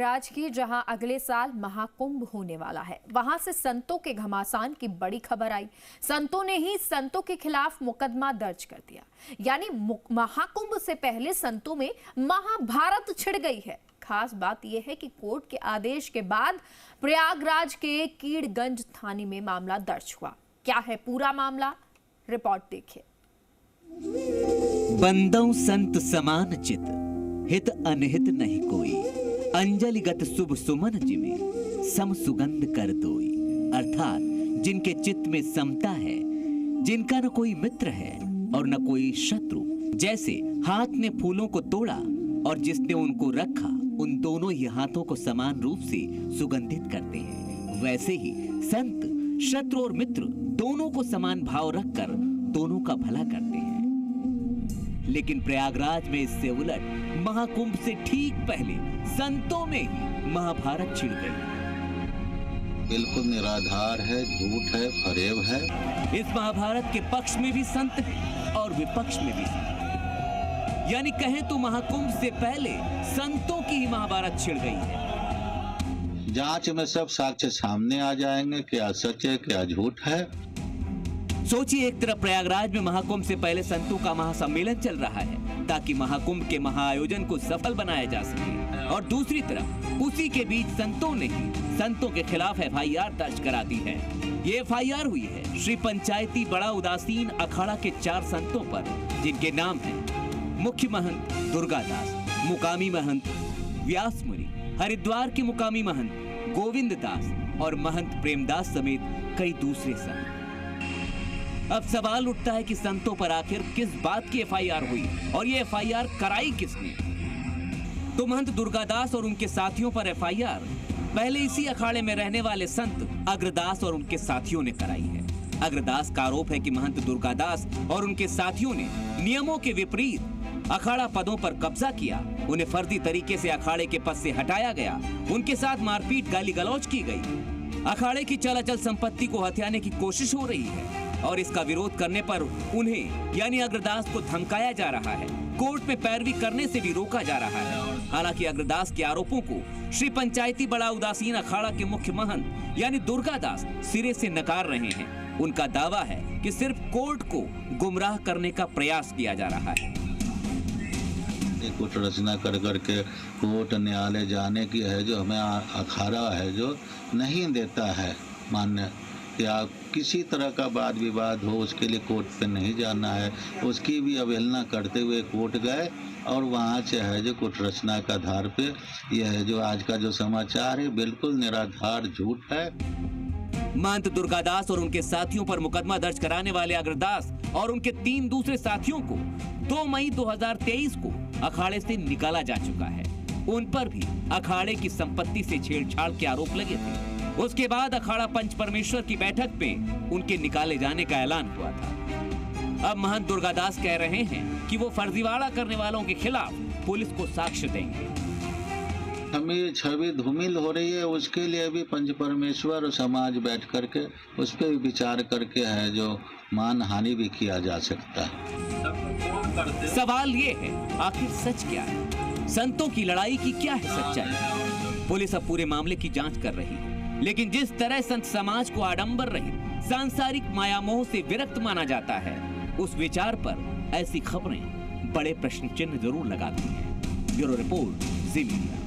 प्रयागराज की जहां अगले साल महाकुंभ होने वाला है, वहां से संतों के घमासान की बड़ी खबर आई। संतों ने ही संतों के खिलाफ मुकदमा दर्ज कर दिया। यानी महाकुंभ से पहले संतों में महाभारत छिड़ गई है। खास बात यह है कि कोर्ट के आदेश के बाद प्रयागराज के कीड़गंज थाने में मामला दर्ज हुआ। क्या है पूरा मामला, रिपोर्ट देखिए। बंदौ संत समान चित, हित अनहित नहीं कोई। अंजलिगत शुभ सुमन जिमे, सम सुगंध कर दोई। अर्थात जिनके चित्त में समता है, जिनका न कोई मित्र है और न कोई शत्रु। जैसे हाथ ने फूलों को तोड़ा और जिसने उनको रखा, उन दोनों ही हाथों को समान रूप से सुगंधित करते हैं। वैसे ही संत शत्रु और मित्र दोनों को समान भाव रखकर दोनों का भला करते हैं। लेकिन प्रयागराज में इससे उलट महाकुंभ से ठीक पहले संतों में ही महाभारत छिड़ गई। बिल्कुल निराधार है, झूठ है, फरेब है। इस महाभारत के पक्ष में भी संत हैं और विपक्ष में भी संत हैं। यानी कहें तो महाकुंभ से पहले संतों की ही महाभारत छिड़ गई है। जांच में सब साक्ष्य सामने आ जाएंगे, क्या सच है क्या झूठ है। सोचिए, एक तरफ प्रयागराज में महाकुंभ से पहले संतों का महासम्मेलन चल रहा है ताकि महाकुंभ के महाआयोजन को सफल बनाया जा सके, और दूसरी तरफ उसी के बीच संतों ने ही संतों के खिलाफ FIR दर्ज करा दी है। ये FIR हुई है श्री पंचायती बड़ा उदासीन अखाड़ा के 4 संतों पर, जिनके नाम हैं मुख्य महंत दुर्गादास, मुकामी महंत व्यास मुनि, हरिद्वार के मुकामी महंत गोविंद दास और महंत प्रेमदास समेत कई दूसरे संत। अब सवाल उठता है कि संतों पर आखिर किस बात की FIR हुई और ये FIR कराई किसने। तो महंत दुर्गादास और उनके साथियों पर FIR पहले इसी अखाड़े में रहने वाले संत अग्रदास और उनके साथियों ने कराई है। अग्रदास का आरोप है कि महंत दुर्गादास और उनके साथियों ने नियमों के विपरीत अखाड़ा पदों पर कब्जा किया, उन्हें फर्जी तरीके से अखाड़े के पद से हटाया गया, उनके साथ मारपीट गाली गलौज की गई, अखाड़े की चलाचल संपत्ति को हथियाने की कोशिश हो रही है और इसका विरोध करने पर उन्हें यानी अग्रदास को धमकाया जा रहा है, कोर्ट में पैरवी करने से भी रोका जा रहा है। हालांकि अग्रदास के आरोपों को श्री पंचायती बड़ा उदासीन अखाड़ा के मुख्य महंत यानी दुर्गादास सिरे से नकार रहे हैं। उनका दावा है कि सिर्फ कोर्ट को गुमराह करने का प्रयास किया जा रहा है। कुछ रचना कर करके कोर्ट न्यायालय जाने की है, जो हमें अखाड़ा है जो नहीं देता है मान्य, या किसी तरह का वाद विवाद हो उसके लिए कोर्ट पे नहीं जाना है, उसकी भी अवहेलना करते हुए कोर्ट गए और वहाँ से है जो कुछ रचना के आधार पे यह है जो आज का जो समाचार है बिल्कुल निराधार झूठ है। महंत दुर्गादास और उनके साथियों पर मुकदमा दर्ज कराने वाले अग्रदास और उनके 3 दूसरे साथियों को 2 मई 2023 को अखाड़े से निकाला जा चुका है। उन पर भी अखाड़े की संपत्ति से छेड़छाड़ के आरोप लगे थे। उसके बाद अखाड़ा पंच परमेश्वर की बैठक में उनके निकाले जाने का ऐलान हुआ था। अब महंत दुर्गादास कह रहे हैं कि वो फर्जीवाड़ा करने वालों के खिलाफ पुलिस को साक्ष्य देंगे। हमें छवि धूमिल हो रही है, उसके लिए भी पंच परमेश्वर और समाज बैठ करके उस पर भी विचार करके है जो मान हानि भी किया जा सकता है। सवाल ये है, आखिर सच क्या है? संतों की लड़ाई की क्या है सच्चाई? पुलिस अब पूरे मामले की जांच कर रही है, लेकिन जिस तरह संत समाज को आडंबर रहित सांसारिक मायामोह से विरक्त माना जाता है, उस विचार पर ऐसी खबरें बड़े प्रश्न चिन्ह जरूर लगाती हैं। ब्यूरो रिपोर्ट, जी मीडिया।